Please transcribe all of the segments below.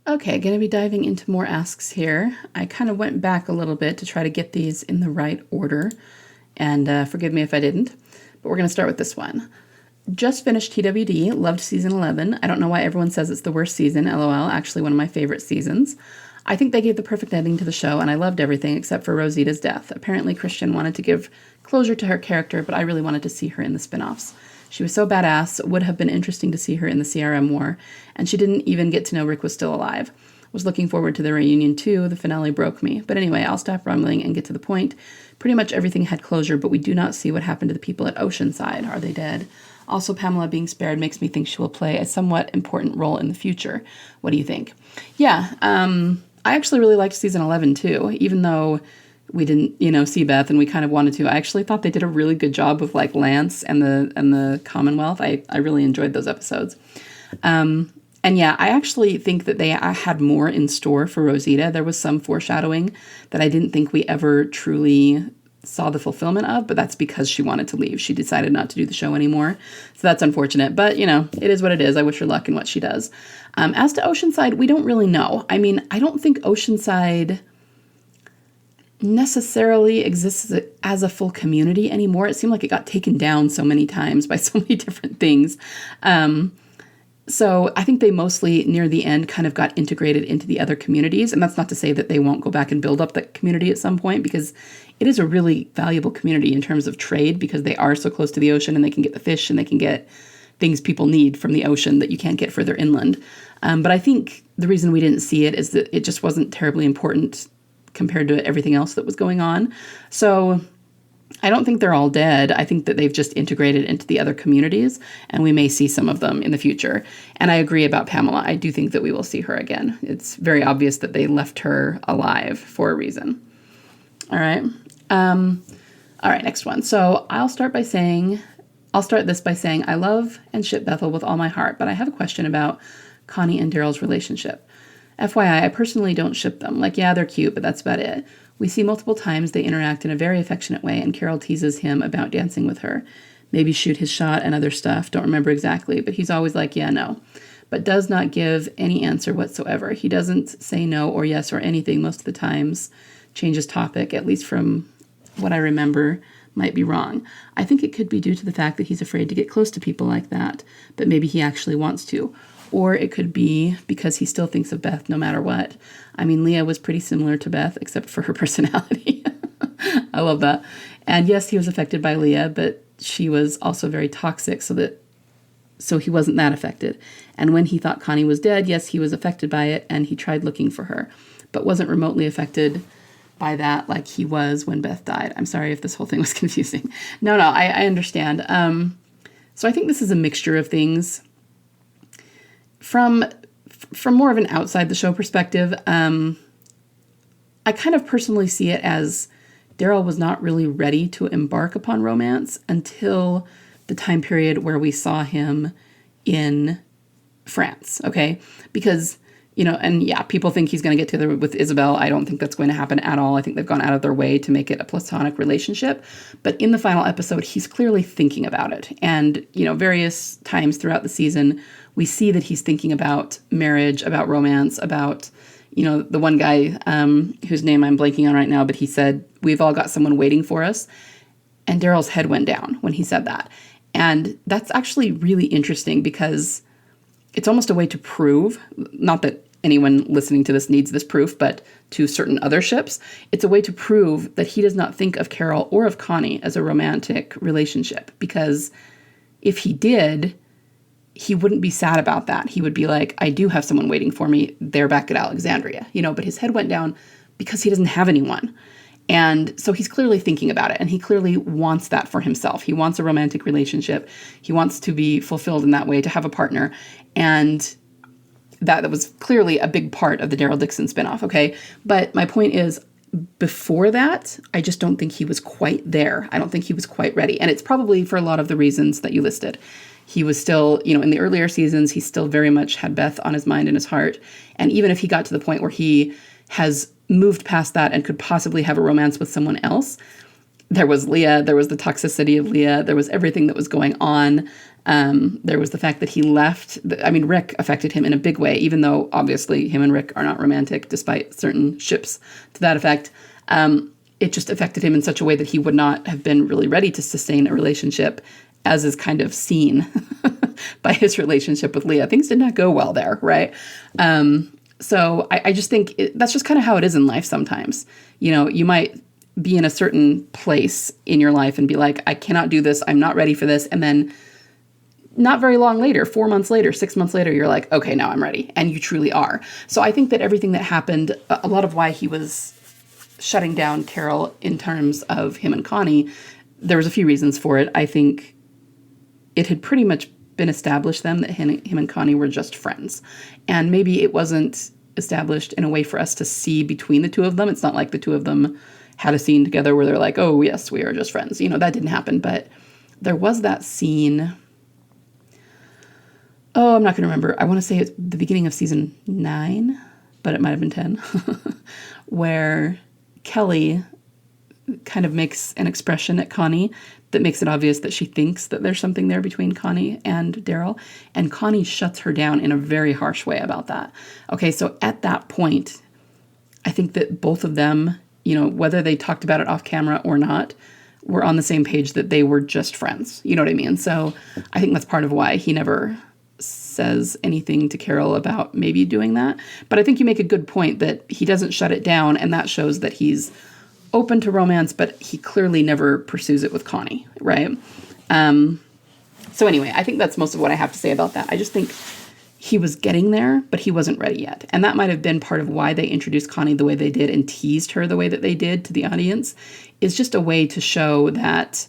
Okay, going to be diving into more asks here. I kind of went back a little bit to try to get these in the right order, and forgive me if I didn't, but we're going to start with this one. Just finished TWD, loved season 11. I don't know why everyone says it's the worst season, lol, actually one of my favorite seasons. I think they gave the perfect ending to the show, and I loved everything except for Rosita's death. Apparently Christian wanted to give closure to her character, but I really wanted to see her in the spin-offs. She was so badass, would have been interesting to see her in the CRM war, and she didn't even get to know Rick was still alive. Was looking forward to the reunion too, the finale broke me. But anyway, I'll stop rumbling and get to the point. Pretty much everything had closure, but we do not see what happened to the people at Oceanside. Are they dead? Also, Pamela being spared makes me think she will play a somewhat important role in the future. What do you think? Yeah, I actually really liked season 11 too, even though we didn't, see Beth and we kind of wanted to. I actually thought they did a really good job with like Lance and the Commonwealth. I really enjoyed those episodes. And yeah, I actually think that they had more in store for Rosita. There was some foreshadowing that I didn't think we ever truly saw the fulfillment of, but that's because she wanted to leave. She decided not to do the show anymore. So that's unfortunate, but it is what it is. I wish her luck in what she does. As to Oceanside, we don't really know. I mean, I don't think Oceanside necessarily exists as a full community anymore. It seemed like it got taken down so many times by so many different things. So I think they mostly, near the end, kind of got integrated into the other communities. And that's not to say that they won't go back and build up that community at some point, because it is a really valuable community in terms of trade, because they are so close to the ocean and they can get the fish and they can get things people need from the ocean that you can't get further inland. But I think the reason we didn't see it is that it just wasn't terribly important compared to everything else that was going on. So I don't think they're all dead. I think that they've just integrated into the other communities, and we may see some of them in the future. And I agree about Pamela. I do think that we will see her again. It's very obvious that they left her alive for a reason. All right. All right, next one. So I'll start this by saying I love and ship Bethyl with all my heart, but I have a question about Connie and Daryl's relationship. FYI, I personally don't ship them. Like, yeah, they're cute, but that's about it. We see multiple times they interact in a very affectionate way, and Carol teases him about dancing with her. Maybe shoot his shot and other stuff. Don't remember exactly, but he's always like, yeah, no. But does not give any answer whatsoever. He doesn't say no or yes or anything most of the times. Changes topic, at least from what I remember. Might be wrong. I think it could be due to the fact that he's afraid to get close to people like that, but maybe he actually wants to. Or it could be because he still thinks of Beth no matter what. I mean, Leah was pretty similar to Beth, except for her personality. I love that. And yes, he was affected by Leah, but she was also very toxic, so he wasn't that affected. And when he thought Connie was dead, yes, he was affected by it, and he tried looking for her, but wasn't remotely affected by that like he was when Beth died. I'm sorry if this whole thing was confusing. No, I understand. So I think this is a mixture of things. From more of an outside the show perspective, I kind of personally see it as Daryl was not really ready to embark upon romance until the time period where we saw him in France, okay? Because, and yeah, people think he's going to get together with Isabel. I don't think that's going to happen at all. I think they've gone out of their way to make it a platonic relationship. But in the final episode, he's clearly thinking about it. And, various times throughout the season, we see that he's thinking about marriage, about romance, about, the one guy whose name I'm blanking on right now, but he said, we've all got someone waiting for us. And Daryl's head went down when he said that. And that's actually really interesting because it's almost a way to prove, not that anyone listening to this needs this proof, but to certain other ships, it's a way to prove that he does not think of Carol or of Connie as a romantic relationship. Because if he did, he wouldn't be sad about that. He would be like, I do have someone waiting for me. They're back at Alexandria, but his head went down because he doesn't have anyone. And so he's clearly thinking about it, and he clearly wants that for himself. He wants a romantic relationship. He wants to be fulfilled in that way, to have a partner. And that was clearly a big part of the Daryl Dixon spinoff, okay? But my point is, before that, I just don't think he was quite there. I don't think he was quite ready. And it's probably for a lot of the reasons that you listed. He was still, in the earlier seasons, he still very much had Beth on his mind and his heart. And even if he got to the point where he has moved past that and could possibly have a romance with someone else, there was Leah, there was the toxicity of Leah, there was everything that was going on. There was the fact that he left. I mean, Rick affected him in a big way, even though obviously him and Rick are not romantic, despite certain ships to that effect. It just affected him in such a way that he would not have been really ready to sustain a relationship, as is kind of seen by his relationship with Leah. Things did not go well there, right? So I just think that's just kind of how it is in life sometimes. You know, you might be in a certain place in your life and be like, I cannot do this. I'm not ready for this. And then not very long later, 4 months later, 6 months later, you're like, okay, now I'm ready. And you truly are. So I think that everything that happened, a lot of why he was shutting down Carol in terms of him and Connie, there was a few reasons for it. I think it had pretty much been established then that him and Connie were just friends. And maybe it wasn't established in a way for us to see between the two of them. It's not like the two of them had a scene together where they're like, oh, yes, we are just friends. You know, that didn't happen. But there was that scene. Oh, I'm not going to remember. I want to say it's the beginning of season 9, but it might have been 10, where Kelly kind of makes an expression at Connie that makes it obvious that she thinks that there's something there between Connie and Daryl. And Connie shuts her down in a very harsh way about that. Okay, so at that point, I think that both of them, you know, whether they talked about it off camera or not, were on the same page that they were just friends. You know what I mean? So I think that's part of why he never says anything to Carol about maybe doing that. But I think you make a good point that he doesn't shut it down, and that shows that he's open to romance, but he clearly never pursues it with Connie, right? So anyway, I think that's most of what I have to say about that. I just think he was getting there, but he wasn't ready yet. And that might have been part of why they introduced Connie the way they did and teased her the way that they did to the audience, is just a way to show that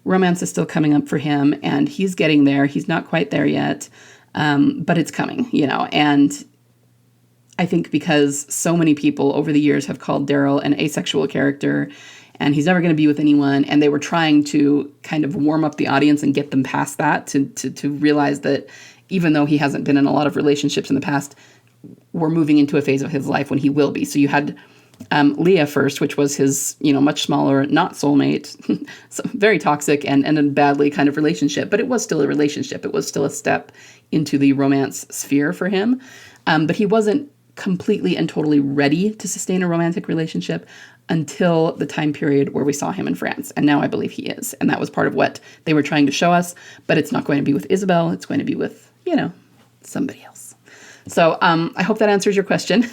romance is still coming up for him and he's getting there. He's not quite there yet, but it's coming, you know. And I think because so many people over the years have called Daryl an asexual character and he's never going to be with anyone, and they were trying to kind of warm up the audience and get them past that to realize that even though he hasn't been in a lot of relationships in the past, we're moving into a phase of his life when he will be. So you had Leah first, which was his, you know, much smaller, not soulmate, so very toxic and a badly kind of relationship, but it was still a relationship. It was still a step into the romance sphere for him. But he wasn't completely and totally ready to sustain a romantic relationship until the time period where we saw him in France. And now I believe he is. And that was part of what they were trying to show us, but it's not going to be with Isabel. It's going to be with, you know, somebody else. So I hope that answers your question.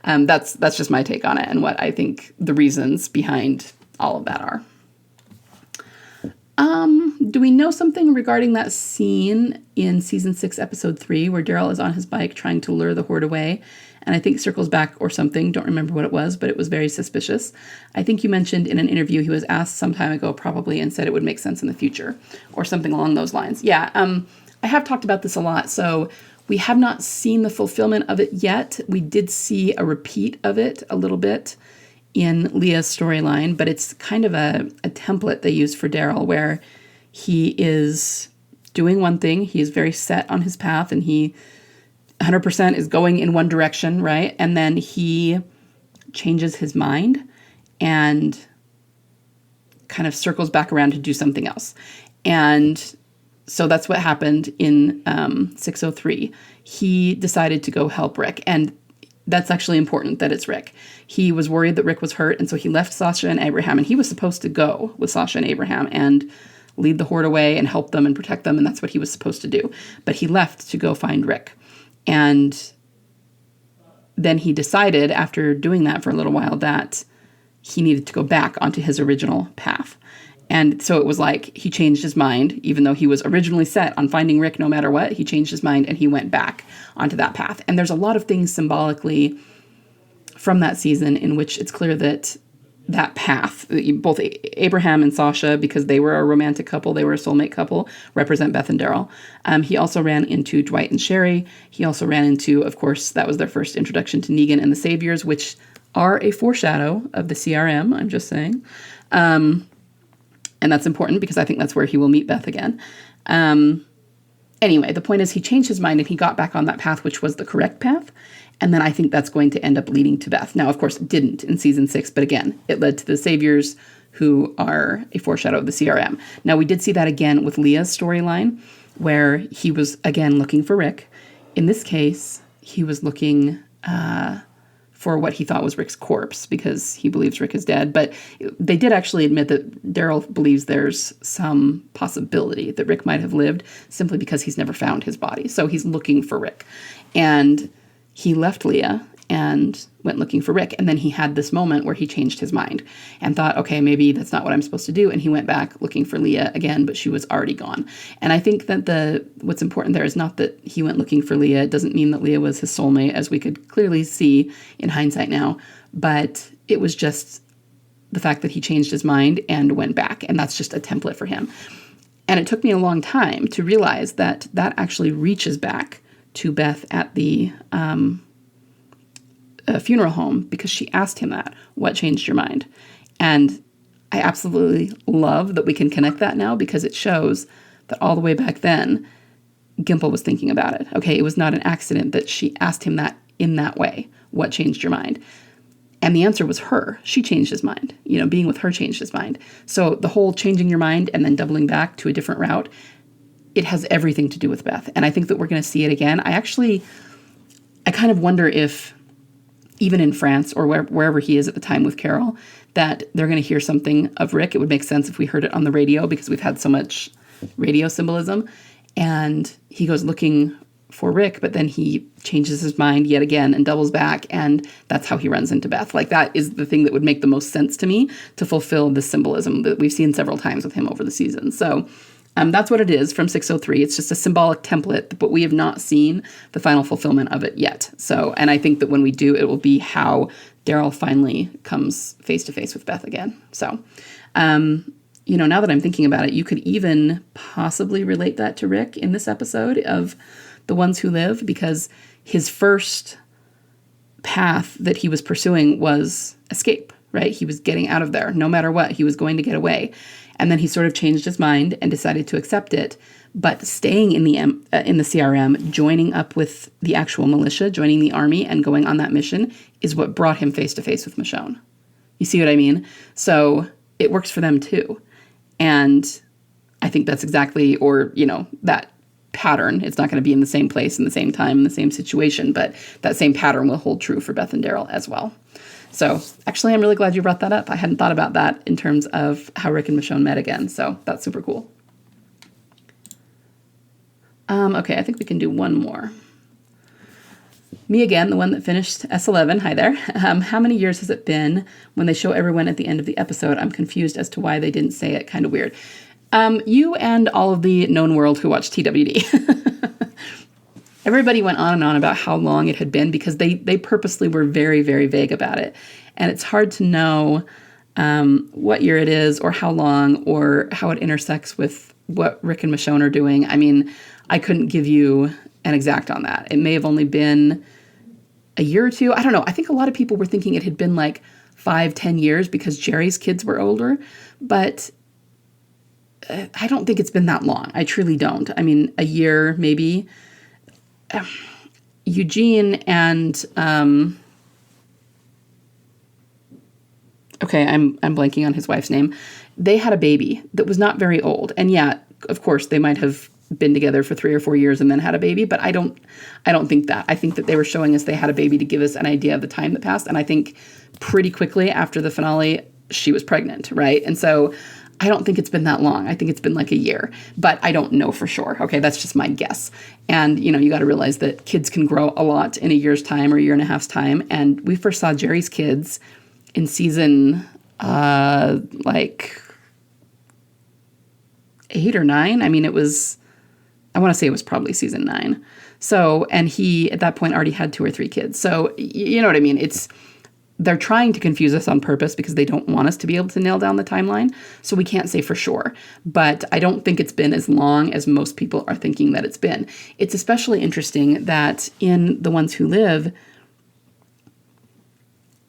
That's just my take on it and what I think the reasons behind all of that are. Do we know something regarding that scene in season 6, episode 3, where Daryl is on his bike trying to lure the horde away? And I think circles back or something. Don't remember what it was, but it was very suspicious. I think you mentioned in an interview he was asked some time ago probably and said it would make sense in the future or something along those lines. Yeah, I have talked about this a lot. So we have not seen the fulfillment of it yet. We did see a repeat of it a little bit in Leah's storyline, but it's kind of a template they use for Daryl where he is doing one thing. He is very set on his path and he 100% is going in one direction, right? And then he changes his mind and kind of circles back around to do something else. And so that's what happened in 603. He decided to go help Rick. And that's actually important that it's Rick. He was worried that Rick was hurt, and so he left Sasha and Abraham, and he was supposed to go with Sasha and Abraham and lead the horde away and help them and protect them, and that's what he was supposed to do. But he left to go find Rick. And then he decided, after doing that for a little while, that he needed to go back onto his original path. And so it was like he changed his mind, even though he was originally set on finding Rick no matter what. He changed his mind and he went back onto that path. And there's a lot of things symbolically from that season in which it's clear that that path, both Abraham and Sasha, because they were a romantic couple, they were a soulmate couple, represent Beth and Daryl. He also ran into Dwight and Sherry. He also ran into, of course, that was their first introduction to Negan and the Saviors, which are a foreshadow of the CRM, I'm just saying. And that's important because I think that's where he will meet Beth again. Anyway, the point is he changed his mind and he got back on that path, which was the correct path. And then I think that's going to end up leading to Beth. Now, of course, it didn't in season 6, but again, it led to the Saviors who are a foreshadow of the CRM. Now, we did see that again with Leah's storyline, where he was, again, looking for Rick. In this case, he was looking for what he thought was Rick's corpse because he believes Rick is dead. But they did actually admit that Daryl believes there's some possibility that Rick might have lived simply because he's never found his body. So he's looking for Rick. And he left Leah and went looking for Rick. And then he had this moment where he changed his mind and thought, okay, maybe that's not what I'm supposed to do. And he went back looking for Leah again, but she was already gone. And I think that what's important there is not that he went looking for Leah. It doesn't mean that Leah was his soulmate, as we could clearly see in hindsight now. But it was just the fact that he changed his mind and went back. And that's just a template for him. And it took me a long time to realize that that actually reaches back to Beth at the funeral home, because she asked him that, what changed your mind? And I absolutely love that we can connect that now, because it shows that all the way back then, Gimple was thinking about it. Okay, it was not an accident that she asked him that in that way. What changed your mind? And the answer was her. She changed his mind. Being with her changed his mind. So the whole changing your mind and then doubling back to a different route, it has everything to do with Beth. And I think that we're going to see it again. I kind of wonder if even in France or wherever he is at the time with Carol, that they're going to hear something of Rick. It would make sense if we heard it on the radio, because we've had so much radio symbolism. And he goes looking for Rick, but then he changes his mind yet again and doubles back. And that's how he runs into Beth. Like, that is the thing that would make the most sense to me to fulfill the symbolism that we've seen several times with him over the season. So that's what it is from 603. It's just a symbolic template, but we have not seen the final fulfillment of it yet. So, and I think that when we do, it will be how Daryl finally comes face to face with Beth again. So, now that I'm thinking about it, you could even possibly relate that to Rick in this episode of The Ones Who Live, because his first path that he was pursuing was escape, right? He was getting out of there. No matter what, he was going to get away. And then he sort of changed his mind and decided to accept it. But staying in the CRM, joining up with the actual militia, joining the army and going on that mission is what brought him face to face with Michonne. You see what I mean? So it works for them too. And I think that's exactly, that pattern. It's not going to be in the same place, in the same time, in the same situation, but that same pattern will hold true for Beth and Daryl as well. So actually, I'm really glad you brought that up. I hadn't thought about that in terms of how Rick and Michonne met again. So that's super cool. Okay, I think we can do one more. Me again, the one that finished S11. Hi there. How many years has it been? When they show everyone at the end of the episode, I'm confused as to why they didn't say it. Kind of weird. You and all of the known world who watch TWD. Everybody went on and on about how long it had been, because they purposely were very, very vague about it. And it's hard to know what year it is or how long or how it intersects with what Rick and Michonne are doing. I mean, I couldn't give you an exact on that. It may have only been a year or two. I don't know. I think a lot of people were thinking it had been like 5-10 years because Jerry's kids were older. But I don't think it's been that long. I truly don't. I mean, a year maybe. Eugene and okay, I'm blanking on his wife's name. They had a baby that was not very old, and yeah, of course, they might have been together for 3 or 4 years and then had a baby. But I don't think that. I think that they were showing us they had a baby to give us an idea of the time that passed, and I think pretty quickly after the finale, she was pregnant, right? And so I don't think it's been that long. I think it's been like a year, but I don't know for sure. Okay, that's just my guess. And, you got to realize that kids can grow a lot in a year's time or a year and a half's time. And we first saw Jerry's kids in season, 8 or 9. I mean, I want to say it was probably season 9. So, and he, at that point, already had 2 or 3 kids. So, you know what I mean? They're trying to confuse us on purpose because they don't want us to be able to nail down the timeline. So we can't say for sure. But I don't think it's been as long as most people are thinking that it's been. It's especially interesting that in The Ones Who Live,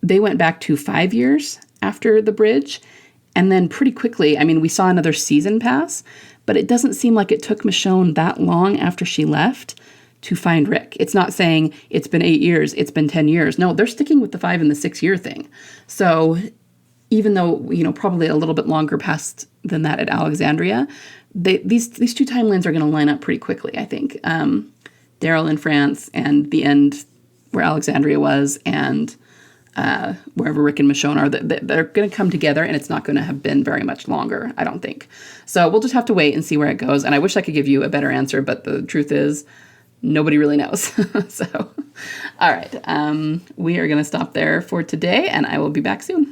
they went back to 5 years after the bridge. And then pretty quickly, I mean, we saw another season pass, but it doesn't seem like it took Michonne that long after she left to find Rick. It's not saying it's been 8 years, it's been 10 years. No, they're sticking with the 5 and the 6 year thing. So even though, probably a little bit longer past than that at Alexandria, these two timelines are going to line up pretty quickly, I think. Daryl in France and the end where Alexandria was, and wherever Rick and Michonne are, they're going to come together, and it's not going to have been very much longer, I don't think. So we'll just have to wait and see where it goes. And I wish I could give you a better answer, but the truth is, nobody really knows. So, all right. We are going to stop there for today, and I will be back soon.